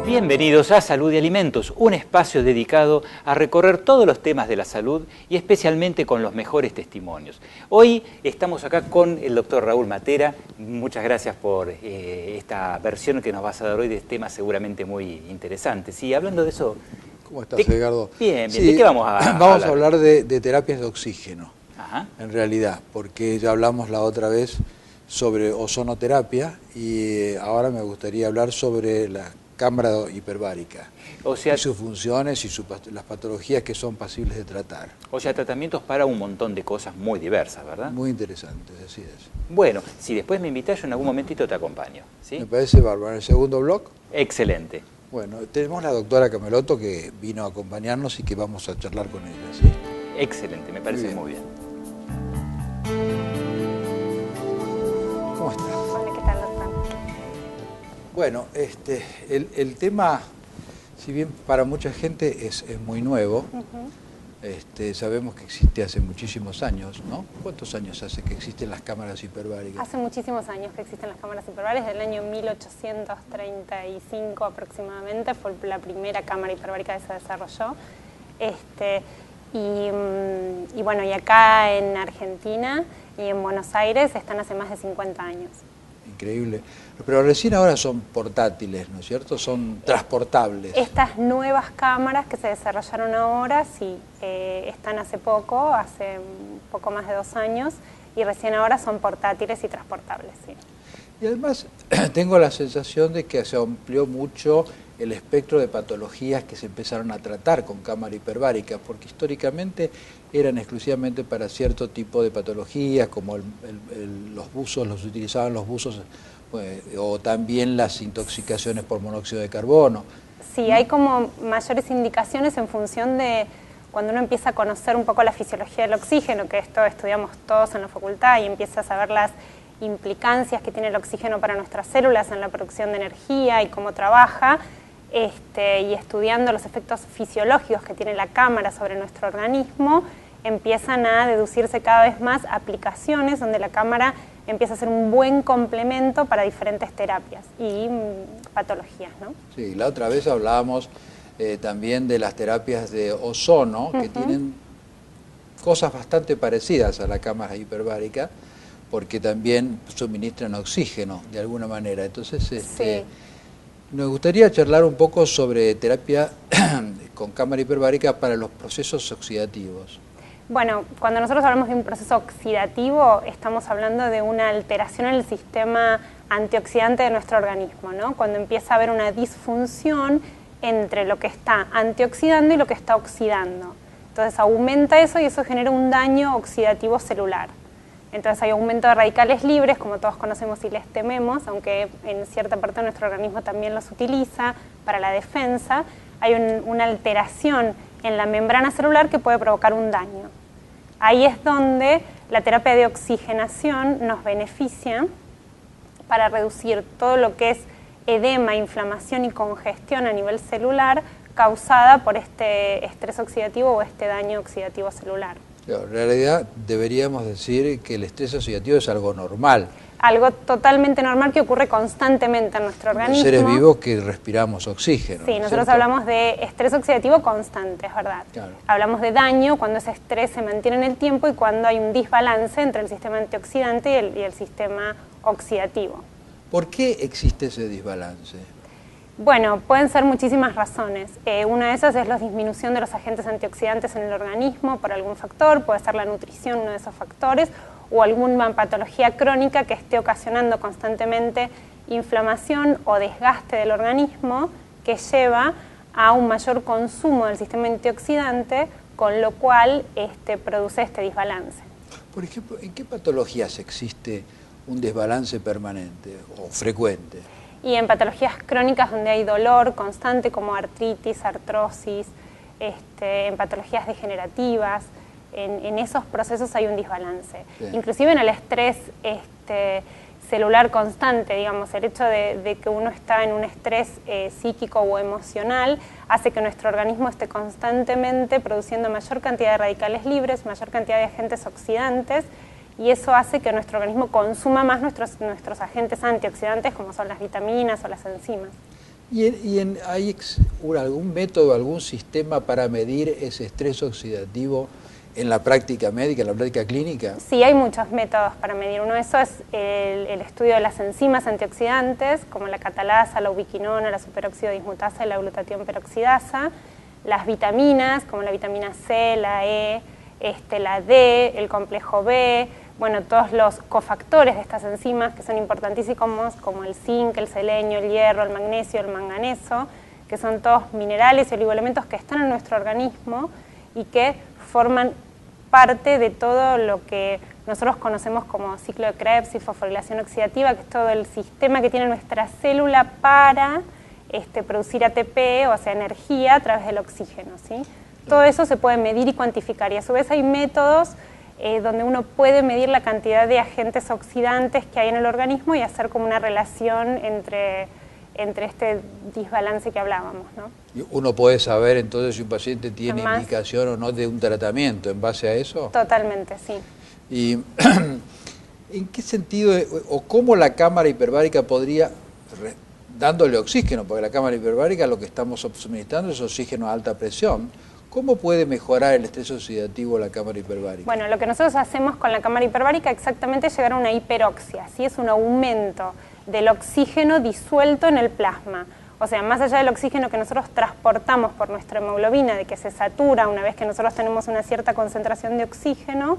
Bienvenidos a Salud y Alimentos, un espacio dedicado a recorrer todos los temas de la salud y especialmente con los mejores testimonios. Hoy estamos acá con el doctor Raúl Matera. Muchas gracias por esta versión que nos vas a dar hoy de temas seguramente muy interesantes. Y hablando de eso... ¿Cómo estás, Edgardo? Bien, bien. Sí, ¿De qué vamos a hablar? Vamos a hablar de terapias de oxígeno, Ajá. en realidad, porque ya hablamos la otra vez sobre ozonoterapia y ahora me gustaría hablar sobre la cámara hiperbárica, O sea, y sus funciones y las patologías que son pasibles de tratar. o sea, tratamientos para un montón de cosas muy diversas, ¿verdad? Muy interesantes, así es. Bueno, si después me invitas, yo en algún momentito te acompaño, ¿sí? Me parece bárbaro. ¿En el segundo blog? Excelente. Bueno, tenemos la doctora Camelotto que vino a acompañarnos y que vamos a charlar con ella, ¿sí? Excelente, me parece muy bien. ¿Cómo estás? Hola, ¿qué tal, doctor? Bueno, el tema, si bien para mucha gente es muy nuevo, sabemos que existe hace muchísimos años, ¿no? ¿Cuántos años hace que existen las cámaras hiperbáricas? Hace muchísimos años que existen las cámaras hiperbáricas, del año 1835 aproximadamente, fue la primera cámara hiperbárica que se desarrolló. Y bueno, y acá en Argentina y en Buenos Aires están hace más de 50 años. Increíble. Pero recién ahora son portátiles, ¿no es cierto? Son transportables. Estas nuevas cámaras que se desarrollaron ahora, sí, están hace poco, hace un poco más de 2 años, y recién ahora son portátiles y transportables, sí. Y además tengo la sensación de que se amplió mucho el espectro de patologías que se empezaron a tratar con cámara hiperbárica, porque históricamente eran exclusivamente para cierto tipo de patologías, como los buzos, los utilizaban los buzos, o también las intoxicaciones por monóxido de carbono. Sí, hay como mayores indicaciones en función de cuando uno empieza a conocer un poco la fisiología del oxígeno, que esto estudiamos todos en la facultad, y empieza a saber las implicancias que tiene el oxígeno para nuestras células en la producción de energía y cómo trabaja, y estudiando los efectos fisiológicos que tiene la cámara sobre nuestro organismo, empiezan a deducirse cada vez más aplicaciones donde la cámara empieza a ser un buen complemento para diferentes terapias y patologías, ¿no? Sí, la otra vez hablábamos también de las terapias de ozono, que tienen cosas bastante parecidas a la cámara hiperbárica, porque también suministran oxígeno de alguna manera. Entonces, sí. Nos gustaría charlar un poco sobre terapia con cámara hiperbárica para los procesos oxidativos. Bueno, cuando nosotros hablamos de un proceso oxidativo, estamos hablando de una alteración en el sistema antioxidante de nuestro organismo, ¿no? Cuando empieza a haber una disfunción entre lo que está antioxidando y lo que está oxidando. Entonces aumenta eso y eso genera un daño oxidativo celular. Entonces hay aumento de radicales libres, como todos conocemos y les tememos, aunque en cierta parte de nuestro organismo también los utiliza para la defensa. Hay una alteración en la membrana celular que puede provocar un daño. Ahí es donde la terapia de oxigenación nos beneficia para reducir todo lo que es edema, inflamación y congestión a nivel celular causada por este estrés oxidativo o este daño oxidativo celular. En realidad deberíamos decir que el estrés oxidativo es algo normal. Algo totalmente normal que ocurre constantemente en nuestro organismo. Los seres vivos que respiramos oxígeno. Sí, nosotros ¿cierto? hablamos de estrés oxidativo constante, es verdad. Claro. Hablamos de daño cuando ese estrés se mantiene en el tiempo y cuando hay un desbalance entre el sistema antioxidante y el sistema oxidativo. ¿Por qué existe ese desbalance? Bueno, pueden ser muchísimas razones. Una de esas es la disminución de los agentes antioxidantes en el organismo por algún factor, puede ser la nutrición uno de esos factores, o alguna patología crónica que esté ocasionando constantemente inflamación o desgaste del organismo que lleva a un mayor consumo del sistema antioxidante, con lo cual produce este desbalance. Por ejemplo, ¿en qué patologías existe un desbalance permanente o frecuente? Y en patologías crónicas donde hay dolor constante como artritis, artrosis, en patologías degenerativas, en esos procesos hay un desbalance. Bien. Inclusive en el estrés celular constante, digamos, el hecho de que uno está en un estrés psíquico o emocional hace que nuestro organismo esté constantemente produciendo mayor cantidad de radicales libres, mayor cantidad de agentes oxidantes, y eso hace que nuestro organismo consuma más nuestros agentes antioxidantes, como son las vitaminas o las enzimas. ¿Hay algún método, algún sistema para medir ese estrés oxidativo en la práctica médica, en la práctica clínica? Sí, hay muchos métodos para medir. Uno de esos es el estudio de las enzimas antioxidantes, como la catalasa, la ubiquinona, la superóxido dismutasa y la glutatión peroxidasa. Las vitaminas, como la vitamina C, la E, la D, el complejo B, bueno, todos los cofactores de estas enzimas que son importantísimos, como el zinc, el selenio, el hierro, el magnesio, el manganeso, que son todos minerales y oligoelementos que están en nuestro organismo y que forman parte de todo lo que nosotros conocemos como ciclo de Krebs y fosforilación oxidativa, que es todo el sistema que tiene nuestra célula para producir ATP, o sea, energía a través del oxígeno, ¿sí? Todo eso se puede medir y cuantificar, y a su vez hay métodos donde uno puede medir la cantidad de agentes oxidantes que hay en el organismo y hacer como una relación entre este desbalance que hablábamos, ¿no? ¿Uno puede saber entonces si un paciente tiene indicación o no de un tratamiento en base a eso? Totalmente, sí. ¿Y en qué sentido o cómo la cámara hiperbárica podría, dándole oxígeno, porque la cámara hiperbárica lo que estamos suministrando es oxígeno a alta presión, ¿cómo puede mejorar el estrés oxidativo la cámara hiperbárica? Bueno, lo que nosotros hacemos con la cámara hiperbárica exactamente es llegar a una hiperoxia, ¿sí? Es un aumento del oxígeno disuelto en el plasma. O sea, más allá del oxígeno que nosotros transportamos por nuestra hemoglobina, de que se satura una vez que nosotros tenemos una cierta concentración de oxígeno,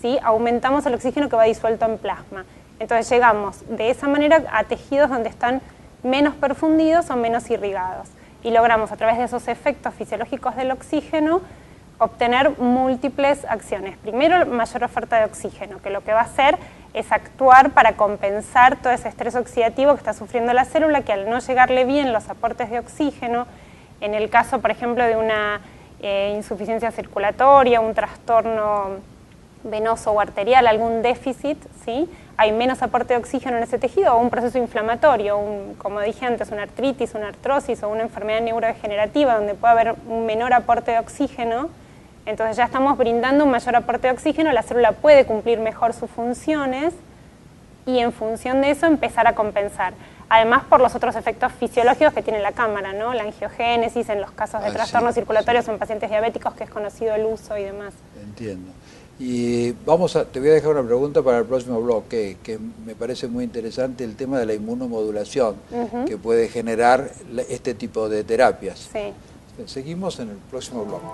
¿sí? Aumentamos el oxígeno que va disuelto en plasma. Entonces llegamos de esa manera a tejidos donde están menos perfundidos o menos irrigados. Y logramos a través de esos efectos fisiológicos del oxígeno obtener múltiples acciones. Primero, mayor oferta de oxígeno, que lo que va a hacer es actuar para compensar todo ese estrés oxidativo que está sufriendo la célula, que al no llegarle bien los aportes de oxígeno, en el caso, por ejemplo, de una insuficiencia circulatoria, un trastorno venoso o arterial, algún déficit, ¿sí? Hay menos aporte de oxígeno en ese tejido o un proceso inflamatorio, como dije antes, una artritis, una artrosis o una enfermedad neurodegenerativa donde puede haber un menor aporte de oxígeno. Entonces ya estamos brindando un mayor aporte de oxígeno, la célula puede cumplir mejor sus funciones y en función de eso empezar a compensar. Además por los otros efectos fisiológicos que tiene la cámara, ¿no? La angiogénesis en los casos de trastornos circulatorios en pacientes diabéticos, que es conocido el uso y demás. Entiendo. Y te voy a dejar una pregunta para el próximo bloque, que me parece muy interesante, el tema de la inmunomodulación que puede generar este tipo de terapias. Sí. Seguimos en el próximo bloque.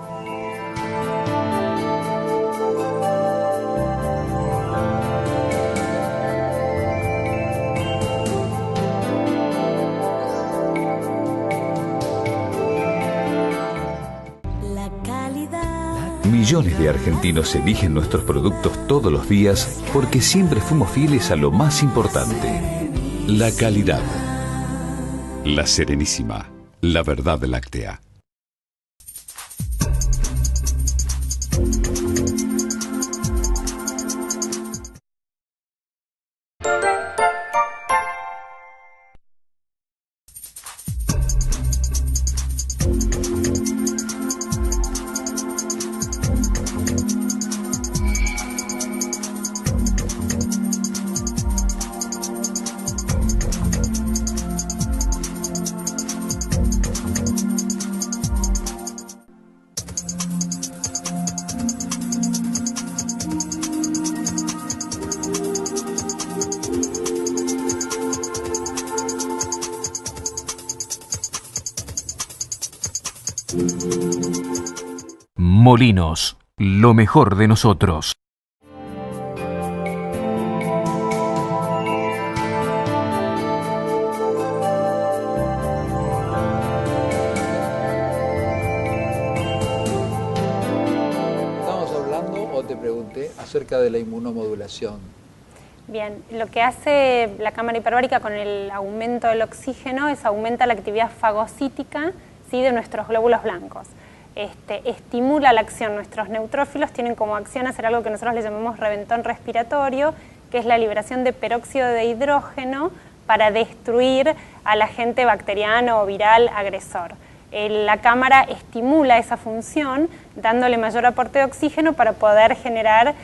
Millones de argentinos eligen nuestros productos todos los días porque siempre fuimos fieles a lo más importante, la calidad. La Serenísima, la verdad láctea. Molinos, lo mejor de nosotros. Estamos hablando, o te pregunté, acerca de la inmunomodulación. Bien, lo que hace la cámara hiperbárica con el aumento del oxígeno es aumenta la actividad fagocítica, ¿sí?, de nuestros glóbulos blancos. Estimula la acción. Nuestros neutrófilos tienen como acción hacer algo que nosotros le llamamos reventón respiratorio, que es la liberación de peróxido de hidrógeno para destruir al agente bacteriano o viral agresor. La cámara estimula esa función dándole mayor aporte de oxígeno para poder generar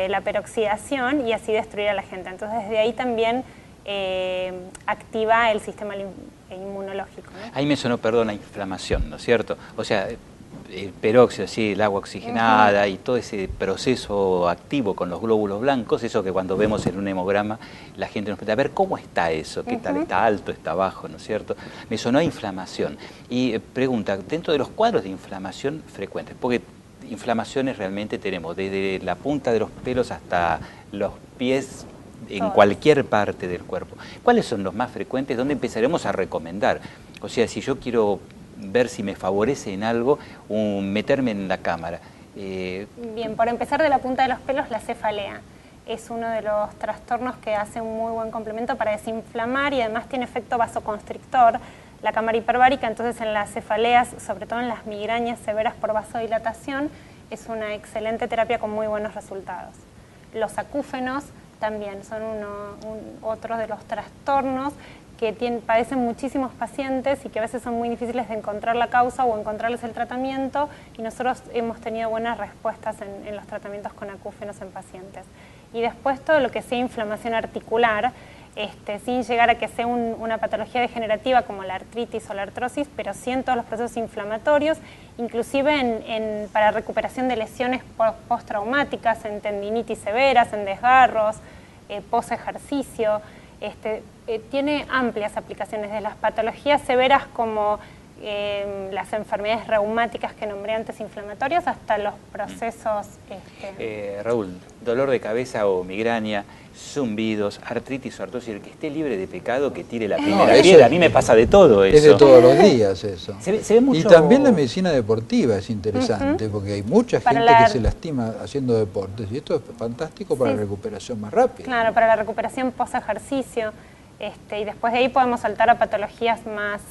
la peroxidación y así destruir al agente. Entonces desde ahí también activa el sistema inmunológico, ¿no? Ahí me sonó, perdón, la inflamación, ¿no es cierto? O sea, el peróxido, sí, el agua oxigenada y todo ese proceso activo con los glóbulos blancos, eso que cuando vemos en un hemograma la gente nos pregunta, a ver, ¿cómo está eso? ¿Qué tal? ¿Está alto? ¿Está bajo? ¿No es cierto? Me sonó a inflamación. Y pregunta, dentro de los cuadros de inflamación frecuentes, porque inflamaciones realmente tenemos desde la punta de los pelos hasta los pies, en cualquier parte del cuerpo. ¿Cuáles son los más frecuentes? ¿Dónde empezaremos a recomendar? O sea, si yo quiero ver si me favorece en algo, meterme en la cámara. Bien, por empezar de la punta de los pelos, la cefalea. Es uno de los trastornos que hace un muy buen complemento para desinflamar y además tiene efecto vasoconstrictor. La cámara hiperbárica, entonces en las cefaleas, sobre todo en las migrañas severas por vasodilatación, es una excelente terapia con muy buenos resultados. Los acúfenos también son otros de los trastornos que padecen muchísimos pacientes y que a veces son muy difíciles de encontrar la causa o encontrarles el tratamiento, y nosotros hemos tenido buenas respuestas en los tratamientos con acúfenos en pacientes. Y después todo lo que sea inflamación articular, sin llegar a que sea una patología degenerativa como la artritis o la artrosis, pero sí en todos los procesos inflamatorios, inclusive para recuperación de lesiones postraumáticas, en tendinitis severas, en desgarros, post-ejercicio. Tiene amplias aplicaciones, de las patologías severas como las enfermedades reumáticas que nombré antes, inflamatorias, hasta los procesos... Raúl, dolor de cabeza o migraña, zumbidos, artritis o artrosis, el que esté libre de pecado que tire la primera piedra. A mí me pasa de todo eso. Es de todos los días eso. Se ve mucho... Y también la medicina deportiva es interesante, porque hay mucha gente que se lastima haciendo deportes, y esto es fantástico para la recuperación más rápida. Claro, para la recuperación post-ejercicio. Y después de ahí podemos saltar a patologías más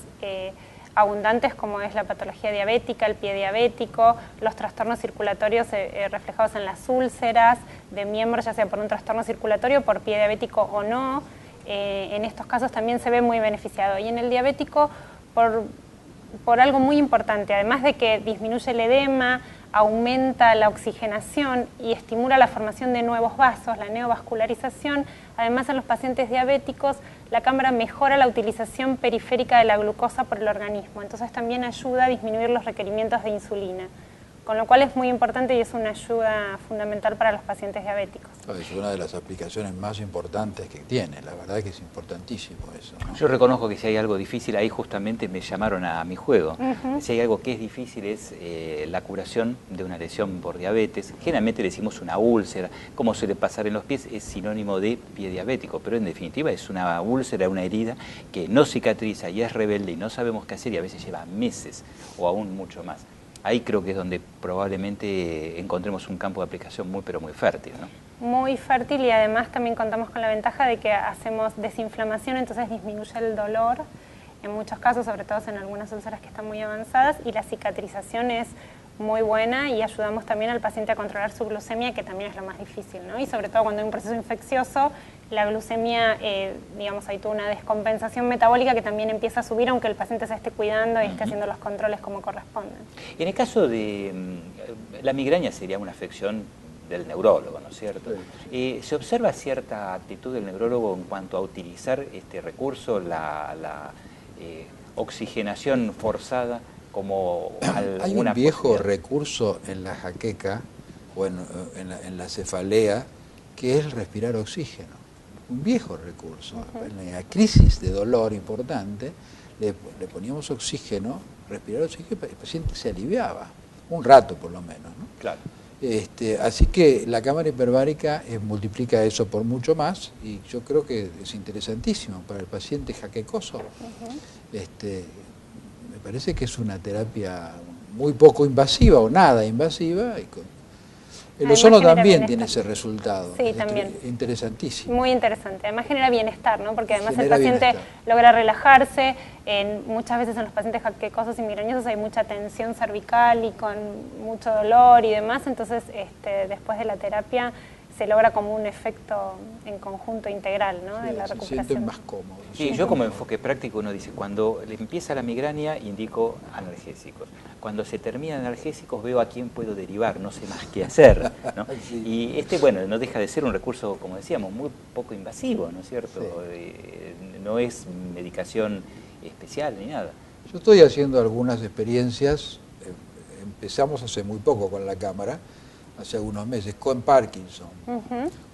abundantes, como es la patología diabética, el pie diabético, los trastornos circulatorios reflejados en las úlceras de miembros, ya sea por un trastorno circulatorio, por pie diabético o no. En estos casos también se ve muy beneficiado. Y en el diabético, por algo muy importante, además de que disminuye el edema, aumenta la oxigenación y estimula la formación de nuevos vasos, la neovascularización. Además, en los pacientes diabéticos, la cámara mejora la utilización periférica de la glucosa por el organismo, entonces también ayuda a disminuir los requerimientos de insulina, con lo cual es muy importante y es una ayuda fundamental para los pacientes diabéticos. Es una de las aplicaciones más importantes que tiene, la verdad que es importantísimo eso, ¿no? Yo reconozco que si hay algo difícil, ahí justamente me llamaron a mi juego. Si hay algo que es difícil es la curación de una lesión por diabetes. Generalmente le decimos una úlcera, como suele pasar en los pies, es sinónimo de pie diabético, pero en definitiva es una úlcera, una herida que no cicatriza y es rebelde y no sabemos qué hacer y a veces lleva meses o aún mucho más. Ahí creo que es donde probablemente encontremos un campo de aplicación muy pero muy fértil, ¿no? Muy fértil, y además también contamos con la ventaja de que hacemos desinflamación, entonces disminuye el dolor en muchos casos, sobre todo en algunas úlceras que están muy avanzadas, y la cicatrización es muy buena y ayudamos también al paciente a controlar su glucemia, que también es lo más difícil, ¿no? Y sobre todo cuando hay un proceso infeccioso, la glucemia, digamos, hay toda una descompensación metabólica que también empieza a subir, aunque el paciente se esté cuidando y esté haciendo los controles como corresponden. En el caso de la migraña sería una afección del neurólogo, ¿no es cierto? ¿Se observa cierta actitud del neurólogo en cuanto a utilizar este recurso, la oxigenación forzada, como hay un viejo recurso en la jaqueca o en la cefalea, que es el respirar oxígeno? Un viejo recurso. En la crisis de dolor importante le poníamos oxígeno, respirar oxígeno, y el paciente se aliviaba, un rato por lo menos, ¿no? Claro. Así que la cámara hiperbárica multiplica eso por mucho más, y yo creo que es interesantísimo para el paciente jaquecoso. Me parece que es una terapia muy poco invasiva o nada invasiva. El ozono también tiene ese resultado. Sí, también. Interesantísimo. Muy interesante. Además genera bienestar, ¿no? Porque además el paciente logra relajarse. Muchas veces en los pacientes jaquecosos y migrañosos hay mucha tensión cervical y con mucho dolor y demás. Entonces, después de la terapia se logra como un efecto en conjunto integral, ¿no? De la recuperación. Se sienten más cómodos. Sí, yo como enfoque práctico uno dice, cuando le empieza la migraña indico analgésicos. Cuando se terminan analgésicos veo a quién puedo derivar, no sé más qué hacer, ¿no? Sí. Y bueno, no deja de ser un recurso, como decíamos, muy poco invasivo, ¿no es cierto? Sí. No es medicación especial ni nada. Yo estoy haciendo algunas experiencias, empezamos hace muy poco con la cámara, hace algunos meses, con Parkinson.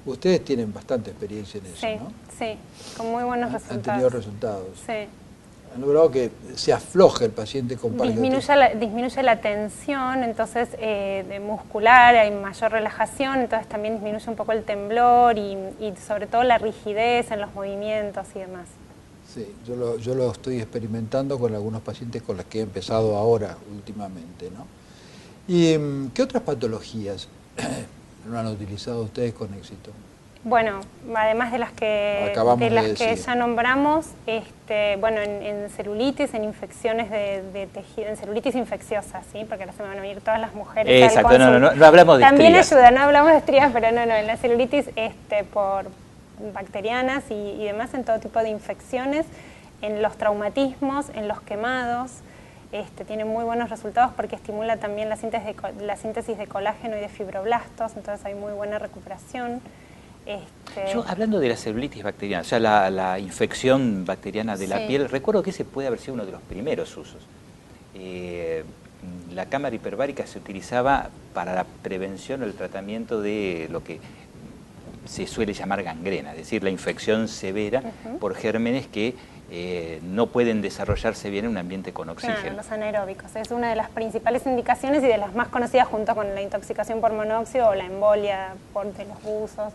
Ustedes tienen bastante experiencia en eso, sí, ¿no? Sí, con muy buenos resultados. Han tenido resultados. Sí. Han logrado que se afloje el paciente con Parkinson. Disminuye la tensión, entonces de muscular, hay mayor relajación, entonces también disminuye un poco el temblor y sobre todo la rigidez en los movimientos y demás. Sí, yo lo estoy experimentando con algunos pacientes con los que he empezado ahora, últimamente, ¿no? ¿Y qué otras patologías no han utilizado ustedes con éxito? Bueno, además de las que ya nombramos, bueno, en celulitis, en infecciones de tejido, en celulitis infecciosa, ¿sí? Porque ahora se me van a venir todas las mujeres. Exacto, no hablamos de también estrías. Ayuda, no hablamos de estrías, pero no, en la celulitis por bacterianas y demás, en todo tipo de infecciones, en los traumatismos, en los quemados. Tiene muy buenos resultados porque estimula también la síntesis de colágeno y de fibroblastos, entonces hay muy buena recuperación. Yo, hablando de la celulitis bacteriana, o sea, la infección bacteriana de la piel, recuerdo que ese puede haber sido uno de los primeros usos. La cámara hiperbárica se utilizaba para la prevención o el tratamiento de lo que se suele llamar gangrena, es decir, la infección severa por gérmenes que no pueden desarrollarse bien en un ambiente con oxígeno. Claro, los anaeróbicos. Es una de las principales indicaciones y de las más conocidas junto con la intoxicación por monóxido o la embolia de los buzos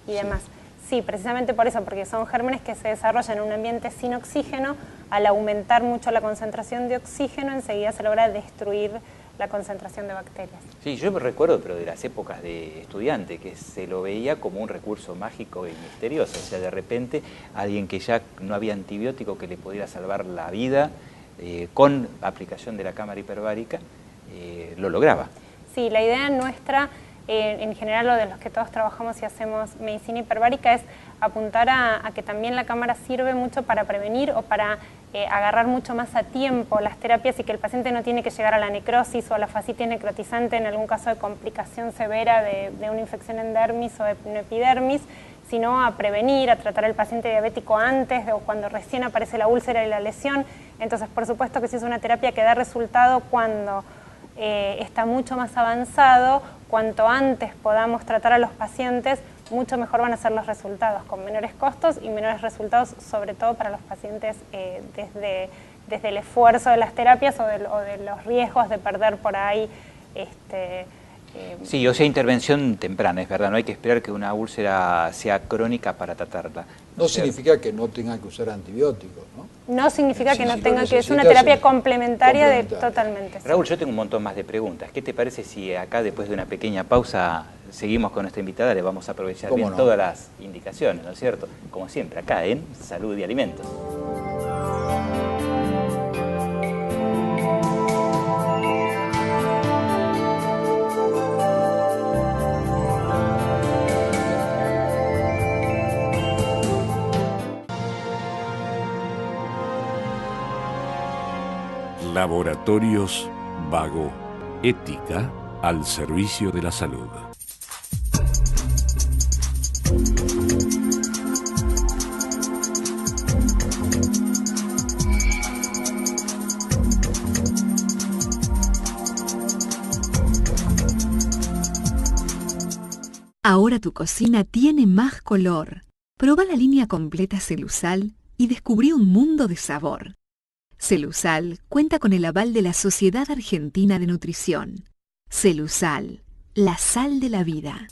y demás. Sí, precisamente por eso, porque son gérmenes que se desarrollan en un ambiente sin oxígeno. Al aumentar mucho la concentración de oxígeno, enseguida se logra destruir la concentración de bacterias. Sí, yo me recuerdo, pero de las épocas de estudiante, que se lo veía como un recurso mágico y misterioso. O sea, de repente, alguien que ya no había antibiótico que le pudiera salvar la vida, con aplicación de la cámara hiperbárica, lo lograba. Sí, la idea nuestra, en general lo de los que todos trabajamos y hacemos medicina hiperbárica, es apuntar a que también la cámara sirve mucho para prevenir o para agarrar mucho más a tiempo las terapias y que el paciente no tiene que llegar a la necrosis o a la fascitis necrotizante en algún caso de complicación severa de una infección en dermis o en epidermis, sino a prevenir, a tratar al paciente diabético antes o cuando recién aparece la úlcera y la lesión. Entonces, por supuesto que sí es una terapia que da resultado cuando está mucho más avanzado. Cuanto antes podamos tratar a los pacientes, mucho mejor van a ser los resultados, con menores costos y menores resultados, sobre todo para los pacientes desde el esfuerzo de las terapias o de los riesgos de perder por ahí. Sí, o sea, intervención temprana, es verdad, no hay que esperar que una úlcera sea crónica para tratarla. No significa que no tenga que usar antibióticos, ¿no? No significa que no tenga que, es una terapia complementaria totalmente. Raúl, yo tengo un montón más de preguntas. ¿Qué te parece si acá, después de una pequeña pausa, seguimos con nuestra invitada? Le vamos a aprovechar bien todas las indicaciones, ¿no es cierto? Como siempre, acá en Salud y Alimentos. Laboratorios Vago. Ética al servicio de la salud. Ahora tu cocina tiene más color. Proba la línea completa Celusal y descubrí un mundo de sabor. Celusal cuenta con el aval de la Sociedad Argentina de Nutrición. Celusal, la sal de la vida.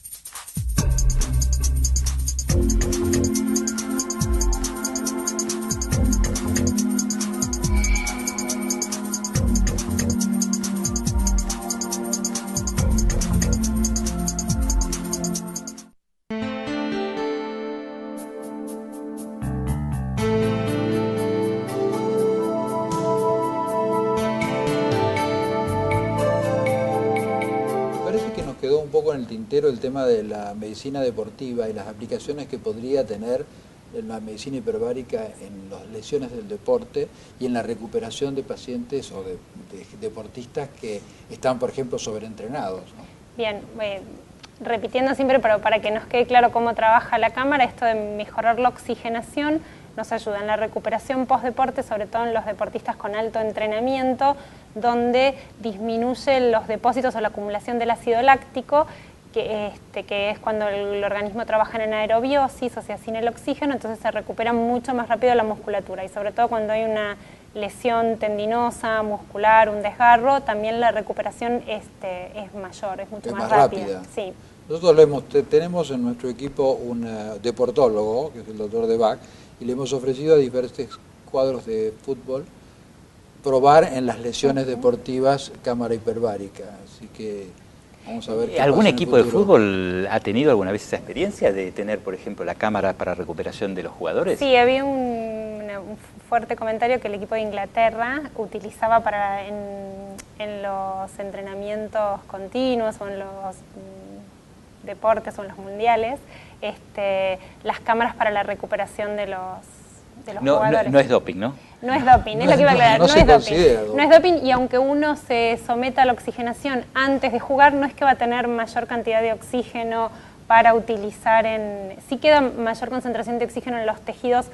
Un poco en el tintero el tema de la medicina deportiva y las aplicaciones que podría tener la medicina hiperbárica en las lesiones del deporte y en la recuperación de pacientes o de deportistas que están, por ejemplo, sobreentrenados, ¿no? Bien, repitiendo siempre, pero para que nos quede claro cómo trabaja la cámara, esto de mejorar la oxigenación nos ayuda en la recuperación post-deporte, sobre todo en los deportistas con alto entrenamiento, donde disminuye los depósitos o la acumulación del ácido láctico, que es cuando el organismo trabaja en anaerobiosis, o sea, sin el oxígeno, entonces se recupera mucho más rápido la musculatura, y sobre todo cuando hay una lesión tendinosa, muscular, un desgarro, también la recuperación es mayor, es mucho más rápida. Sí. Nosotros tenemos en nuestro equipo un deportólogo, que es el doctor De Bach, y le hemos ofrecido a diferentes cuadros de fútbol probar en las lesiones deportivas cámara hiperbárica, así que vamos a ver qué ¿Algún pasa en el equipo de futuro. fútbol ha tenido alguna vez esa experiencia de tener, por ejemplo, la cámara para recuperación de los jugadores? Sí, había un fuerte comentario que el equipo de Inglaterra utilizaba en los entrenamientos continuos o en los deportes o en los mundiales, las cámaras para la recuperación de los jugadores. No es doping, ¿no? No es doping, es lo que iba a aclarar, no es doping. No es doping, y aunque uno se someta a la oxigenación antes de jugar, no es que va a tener mayor cantidad de oxígeno para utilizar sí queda mayor concentración de oxígeno en los tejidos,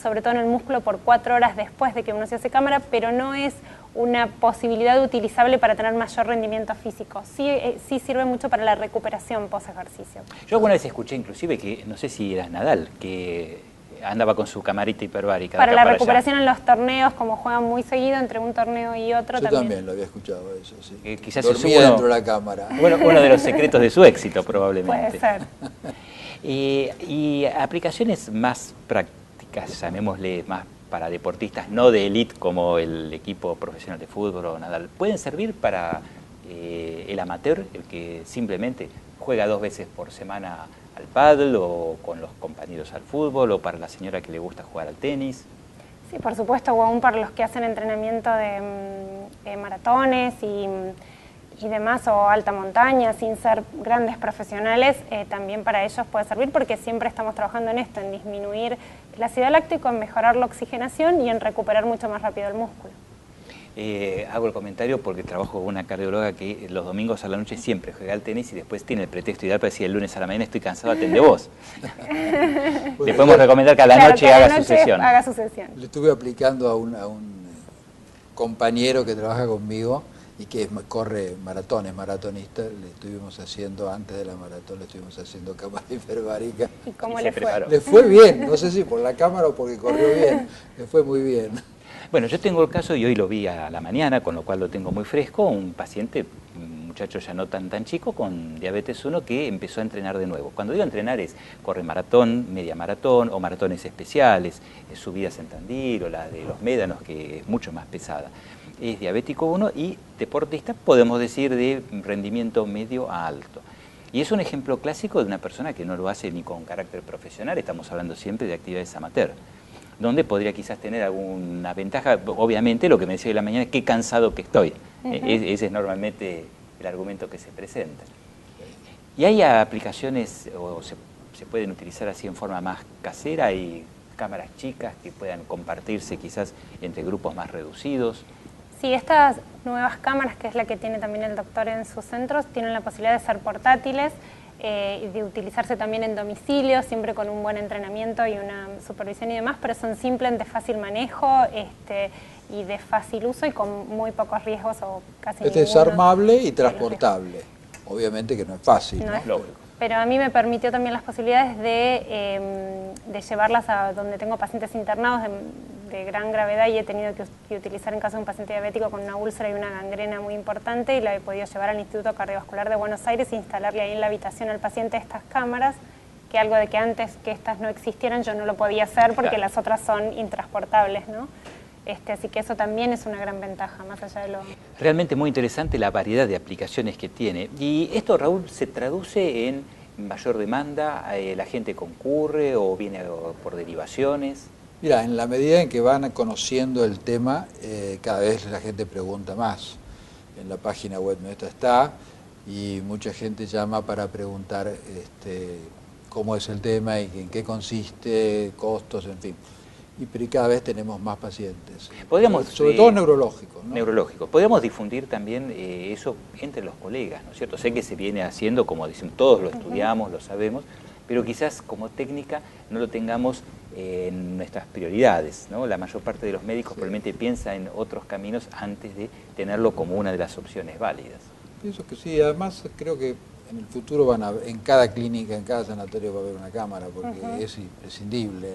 sobre todo en el músculo, por 4 horas después de que uno se hace cámara, pero no es una posibilidad utilizable para tener mayor rendimiento físico. Sí sirve mucho para la recuperación post-ejercicio. Yo alguna vez escuché inclusive que, no sé si era Nadal, que andaba con su camarita hiperbárica. Para la recuperación en los torneos, como juegan muy seguido entre un torneo y otro. Yo también lo había escuchado eso, sí. Quizás dormía dentro de la cámara. Bueno, uno de los secretos de su éxito, probablemente. Puede ser. Y aplicaciones más prácticas, llamémosle más para deportistas no de élite como el equipo profesional de fútbol o Nadal, ¿pueden servir para el amateur, el que simplemente juega 2 veces por semana al pádel o con los compañeros al fútbol, o para la señora que le gusta jugar al tenis? Sí, por supuesto, o aún para los que hacen entrenamiento de maratones y demás, o alta montaña, sin ser grandes profesionales, también para ellos puede servir, porque siempre estamos trabajando en esto, en disminuir el ácido láctico, en mejorar la oxigenación y en recuperar mucho más rápido el músculo. Hago el comentario porque trabajo con una cardióloga que los domingos a la noche siempre juega al tenis y después tiene el pretexto ideal para decir el lunes a la mañana estoy cansado, atende vos. Le podemos recomendar que a la noche haga su sesión. Le estuve aplicando a un compañero que trabaja conmigo y que corre maratones, maratonista, le estuvimos haciendo, antes de la maratón, le estuvimos haciendo cámara hiperbárica. ¿Y cómo le fue? Le fue bien, no sé si por la cámara o porque corrió bien, le fue muy bien. Bueno, yo tengo el caso, y hoy lo vi a la mañana, con lo cual lo tengo muy fresco, un paciente, un muchacho ya no tan chico, con diabetes 1, que empezó a entrenar de nuevo. Cuando digo entrenar es corre maratón, media maratón o maratones especiales, subidas en Tandil o la de los Médanos, que es mucho más pesada. Es diabético 1 y deportista, podemos decir, de rendimiento medio a alto. Y es un ejemplo clásico de una persona que no lo hace ni con carácter profesional, estamos hablando siempre de actividades amateur, donde podría quizás tener alguna ventaja. Obviamente lo que me decía de la mañana es qué cansado que estoy. Ese es normalmente el argumento que se presenta. ¿Y hay aplicaciones o se pueden utilizar así en forma más casera? ¿Hay cámaras chicas que puedan compartirse quizás entre grupos más reducidos? Sí, estas nuevas cámaras, que es la que tiene también el doctor en sus centros, tienen la posibilidad de ser portátiles, de utilizarse también en domicilio, siempre con un buen entrenamiento y una supervisión y demás, pero son simples, de fácil manejo y de fácil uso y con muy pocos riesgos o casi ninguno. Es desarmable y transportable. Obviamente que no es fácil, ¿no? Es lógico. Pero a mí me permitió también las posibilidades de llevarlas a donde tengo pacientes internados de gran gravedad y he tenido que utilizar en caso de un paciente diabético con una úlcera y una gangrena muy importante, y la he podido llevar al Instituto Cardiovascular de Buenos Aires e instalarle ahí en la habitación al paciente estas cámaras, que algo de que antes que estas no existieran yo no lo podía hacer porque las otras son intransportables, ¿no? Así que eso también es una gran ventaja, más allá de lo... Realmente muy interesante la variedad de aplicaciones que tiene. Y esto, Raúl, se traduce en mayor demanda, la gente concurre o viene por derivaciones. Mira, en la medida en que van conociendo el tema, cada vez la gente pregunta más. En la página web nuestra está, y mucha gente llama para preguntar cómo es el tema y en qué consiste, costos, en fin. Y cada vez tenemos más pacientes. Sobre todo neurológicos, ¿no? Neurológicos. Podríamos difundir también eso entre los colegas, ¿no es cierto? Sé que se viene haciendo, como dicen, todos lo estudiamos, lo sabemos, pero quizás como técnica no lo tengamos en nuestras prioridades, ¿no? La mayor parte de los médicos probablemente piensa en otros caminos antes de tenerlo como una de las opciones válidas. Pienso que sí, además creo que en el futuro en cada clínica, en cada sanatorio va a haber una cámara, porque es imprescindible.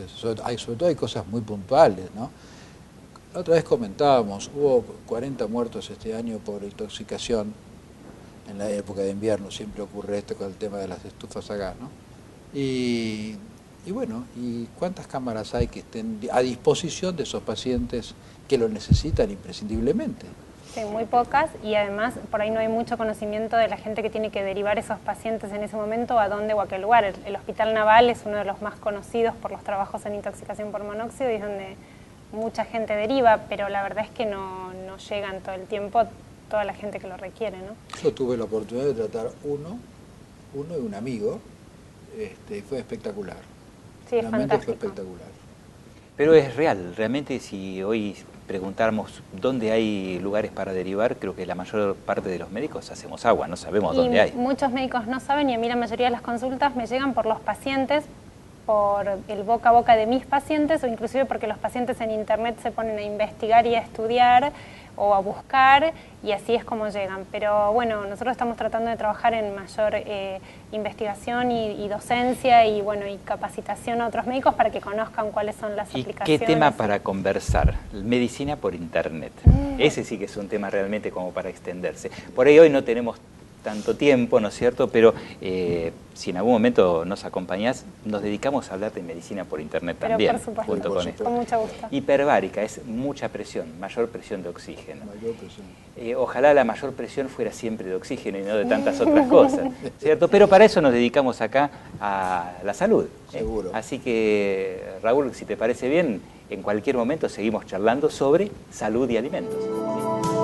Sobre todo hay cosas muy puntuales, ¿no? La otra vez comentábamos, hubo 40 muertos este año por intoxicación en la época de invierno, siempre ocurre esto con el tema de las estufas a gas, ¿no? Y bueno, ¿y cuántas cámaras hay que estén a disposición de esos pacientes que lo necesitan imprescindiblemente? Sí, muy pocas, y además por ahí no hay mucho conocimiento de la gente que tiene que derivar esos pacientes en ese momento a dónde o a qué lugar. El Hospital Naval es uno de los más conocidos por los trabajos en intoxicación por monóxido y es donde mucha gente deriva, pero la verdad es que no llegan todo el tiempo toda la gente que lo requiere, ¿no? Yo tuve la oportunidad de tratar uno y un amigo, fue espectacular. Sí, es Realmente fantástico. fue espectacular. Pero es real, realmente si hoy preguntáramos dónde hay lugares para derivar, creo que la mayor parte de los médicos hacemos agua, no sabemos dónde hay. Muchos médicos no saben, y a mí la mayoría de las consultas me llegan por los pacientes, por el boca a boca de mis pacientes, o inclusive porque los pacientes en internet se ponen a investigar y a estudiar o a buscar, y así es como llegan. Pero bueno, nosotros estamos tratando de trabajar en mayor investigación y docencia y bueno, y capacitación a otros médicos para que conozcan cuáles son las ¿Y aplicaciones. qué tema para conversar? Medicina por internet. Ese sí que es un tema realmente como para extenderse. Por ahí hoy no tenemos tanto tiempo, ¿no es cierto? Pero si en algún momento nos acompañás, nos dedicamos a hablar de medicina por internet también. Por supuesto, junto con esto. con mucho gusto. Hiperbárica es mucha presión, mayor presión de oxígeno. Mayor presión. Ojalá la mayor presión fuera siempre de oxígeno y no de tantas otras cosas, ¿cierto? Pero para eso nos dedicamos acá a la salud. Seguro. Así que, Raúl, si te parece bien, en cualquier momento seguimos charlando sobre salud y alimentos. ¿Sí?